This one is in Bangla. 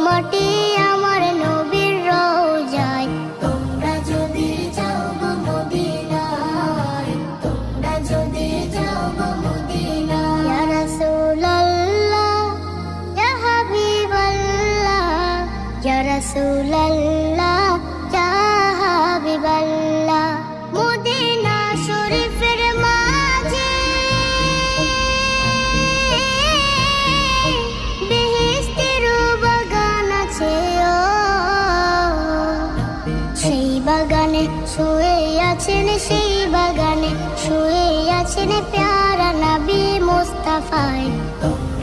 মাটি আমার নবীর রওজায়। তোমরা যদি যাও গো মদিনায়, তোমরা যদি যাও গো মদিনায়। ইয়া রাসূলুল্লাহ ইয়া হাবিবাল্লাহ, ইয়া রাসূলুল্লাহ ইয়া হাবিবাল্লাহ। মদিনা শরীফের মাঝে বেহেশতের বাগান আছে, সেই বাগানে শুয়ে আছেন, সেই বাগানে শুয়ে আছেন প্যারা নবী মুস্তাফায়।